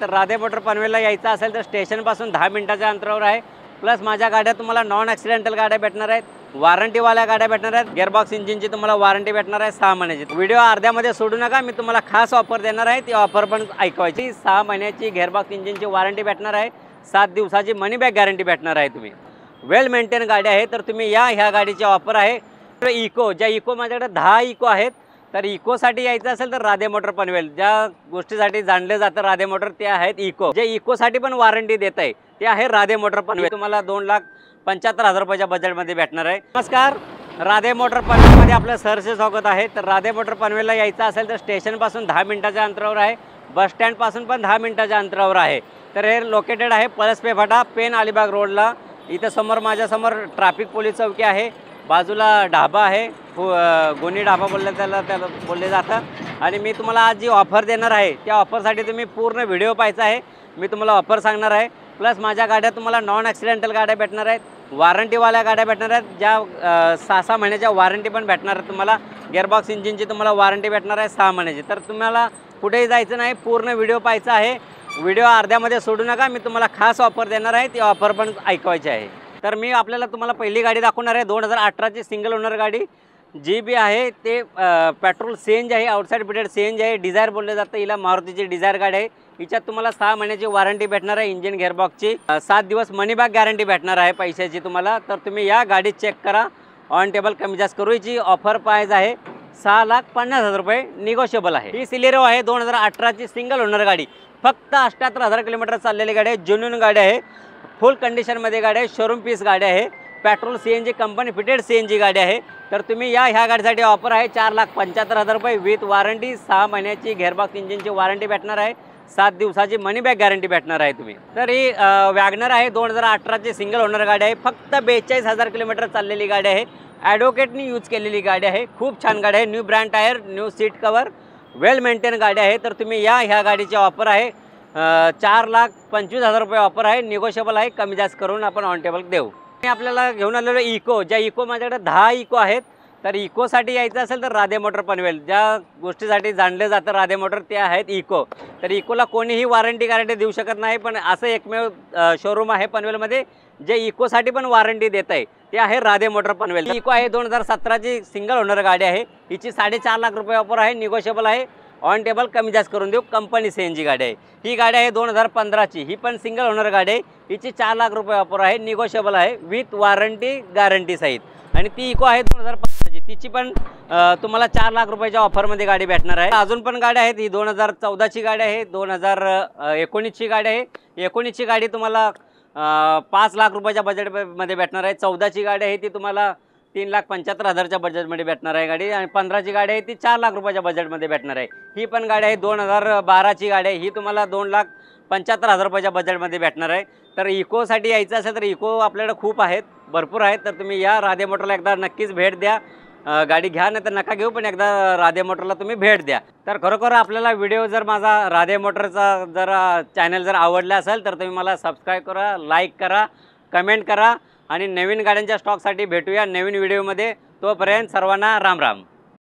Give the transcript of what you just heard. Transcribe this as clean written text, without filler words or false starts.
तर राधे मोटर पनवेलला यायचं असेल तर स्टेशनपासून 10 मिनिटाच्या अंतरावर आहे। प्लस माझ्या गाड्या तुम्हाला नॉन ॲक्सिडेंटल गाड्या भेटणार आहेत, वॉरंटीवाल्या गाड्या भेटणार आहेत। गिअरबॉक्स इंजिनची तुम्हाला वॉरंटी भेटणार आहे 6 महिन्याची। व्हिडिओ अर्ध्यामध्ये सोडू नका, मी तुम्हाला खास ऑफर देणार आहे, ती ऑफर पण ऐकवायची। 6 महिन्याची गिअरबॉक्स इंजिनची वॉरंटी भेटणार आहे, 7 दिवसाची मनी बॅक गॅरंटी भेटणार आहे। तुम्ही वेल मेंटेन गाडी आहे तर तुम्ही या, ह्या गाडीची ऑफर आहे। इको, ज्या इको माझ्याकडे 10 इको आहेत, तर इकोसाठी यायचं असेल तर राधे मोटर पनवेल, ज्या गोष्टीसाठी जाणले जातं राधे मोटर, ते आहेत इको। जे इकोसाठी पण वॉरंटी देत आहे ते आहे राधे मोटर पनवेल। तुम्हाला 2,75,000 रुपयाच्या बजेटमध्ये भेटणार आहे। नमस्कार, राधे मोटर पनवेलमध्ये आपलं सहर्ष स्वागत आहे। तर राधे मोटर पनवेलला यायचं असेल तर स्टेशनपासून 10 मिनिटाच्या अंतरावर आहे, बस स्टँडपासून पण 10 मिनिटाच्या अंतरावर आहे। तर हे लोकेटेड आहे पळसपे फाटा, पेन अलिबाग रोडला। इथं समोर माझ्यासमोर ट्रॅफिक पोलीस चौकी आहे, बाजूला ढाबा आहे, गोनी ढाबा त्याला बोलले जातं। आणि मी तुम्हाला आज जी ऑफर देणार आहे त्या ऑफरसाठी तुम्ही पूर्ण व्हिडिओ पाहायचा आहे। मी तुम्हाला ऑफर सांगणार आहे। प्लस माझ्या गाड्या तुम्हाला नॉन ॲक्सिडेंटल गाड्या भेटणार आहेत, वॉरंटीवाल्या गाड्या भेटणार आहेत, ज्या 6 महिन्याच्या वॉरंटी पण भेटणार आहे तुम्हाला। गिअरबॉक्स इंजिनची तुम्हाला वॉरंटी भेटणार आहे 6 महिन्याची। तर तुम्हाला कुठेही जायचं नाही, पूर्ण व्हिडिओ पाहायचा आहे। व्हिडिओ अर्ध्यामध्ये सोडू नका, मी तुम्हाला खास ऑफर देणार आहे, ती ऑफर पण ऐकवायची आहे। तर मी तुम्हाला पहिली गाडी दाखवणार आहे, 2018ची सिंगल ओनर गाडी। जी बी आहे ते पेट्रोल सीएनजी आहे, आउटसाइड फिटेड सीएनजी आहे, डिझायर बोलले जातं हिला। मारुतीची डिझायर गाडी आहे, हिच्यात तुम्हाला 6 महिन्याची वॉरंटी भेटणार आहे इंजिन गिअरबॉक्सची, 7 दिवस मनी बॅक गॅरंटी भेटणार आहे पैशाची तुम्हाला। तर तुम्ही या, गाडी चेक करा, ऑन टेबल कमी जास्त करू। हिची ऑफर प्राइस आहे 6,50,000 रुपये, निगोशिएबल आहे। ही सिलेरो आहे, 2018ची सिंगल ओनर गाडी, फक्त 78,000 किलोमीटर चाललेली गाडी आहे, जेन्युइन गाडी आहे, फुल कंडिशनमध्ये गाडी आहे, शोरूम पीस गाडी आहे, petrol CNG company fitted CNG गाडी आहे। तर तुम्ही या, ह्या गाडीसाठी ऑफर आहे 4,75,000 रुपये विथ वॉरंटी, 6 महिन्याची गिअरबॉक्स इंजिनची वॉरंटी भेटणार आहे, 7 दिवसाची मनी बॅक गॅरंटी भेटणार आहे तुम्ही। तर ही वॅगनर आहे, 2018ची सिंगल ओनर गाडी आहे, फक्त 42,000 किलोमीटर चाललेली गाडी आहे, ॲडव्होकेटनी यूज केलेली गाडी आहे, खूप छान गाडी आहे। New brand tyre, new seat cover, well maintain गाडी आहे। तर तुम्ही या, ह्या गाडीची ऑफर आहे 4,25,000 रुपये ऑफर आहे, निगोशिएबल आहे, कमी जास्त करून आपण ऑन टेबल देऊ। मी आपल्याला घेऊन आलेलो इको, ज्या इको माझ्याकडे 10 इको आहेत, तर इकोसाठी यायचं असेल तर राधे मोटर पनवेल, ज्या गोष्टीसाठी जाणले जातं राधे मोटर, ते आहेत इको। तर इकोला कोणीही वॉरंटी गॅरंटी देऊ शकत नाही, पण असं एकमेव शोरूम आहे पनवेलमध्ये जे इकोसाठी पण वॉरंटी देत आहे, ते आहे राधे मोटर पनवेल। इको आहे 2017ची सिंगल ओनर गाडी आहे, हिची 4.5 लाख रुपये ऑफर आहे, निगोशिएबल आहे, ऑन टेबल कमी जास्त करून देऊ, कंपनी सीएनजी गाडी आहे। ही गाडी आहे 2015ची, ही पण सिंगल ओनर गाडी आहे, हिची 4 लाख रुपये ऑफर आहे, निगोशिएबल आहे, विथ वॉरंटी गॅरंटी सहित। आणि ती इको आहे 2015ची, तिची पण तुम्हाला 4 लाख रुपयाच्या ऑफरमध्ये गाडी भेटणार आहे। अजून पण गाडी आहेत, ही 2014ची गाडी आहे, 2019ची गाडी आहे। 19ची गाडी तुम्हाला 5 लाख रुपयाच्या बजेटमध्ये भेटणार आहे। 14ची गाडी आहे ती तुम्हाला 3,75,000च्या बजेटमध्ये भेटणार आहे गाडी। आणि 15ची गाडी आहे ती 4 लाख रुपयाच्या बजेटमध्ये भेटणार आहे। ही पण गाडी आहे 2012ची गाडी आहे, ही तुम्हाला 2,75,000 रुपयाच्या बजेटमध्ये भेटणार आहे। तर इकोसाठी यायचं असेल तर इको आपल्याकडे खूप आहेत, भरपूर आहेत। तर तुम्ही या, राधे मोटरला एकदा नक्कीच भेट द्या। गाडी घ्या नाही तर नका घेऊ, पण एकदा राधे मोटरला तुम्ही भेट द्या। तर खरोखर आपल्याला व्हिडिओ जर माझा राधे मोटरचा जर चॅनल जर आवडला असेल तर तुम्ही मला सबस्क्राईब करा, लाईक करा, कमेंट करा, आणि नवीन गाड्यांच्या स्टॉकसाठी भेटूया नवीन व्हिडिओमध्ये। तोपर्यंत सर्वांना राम राम।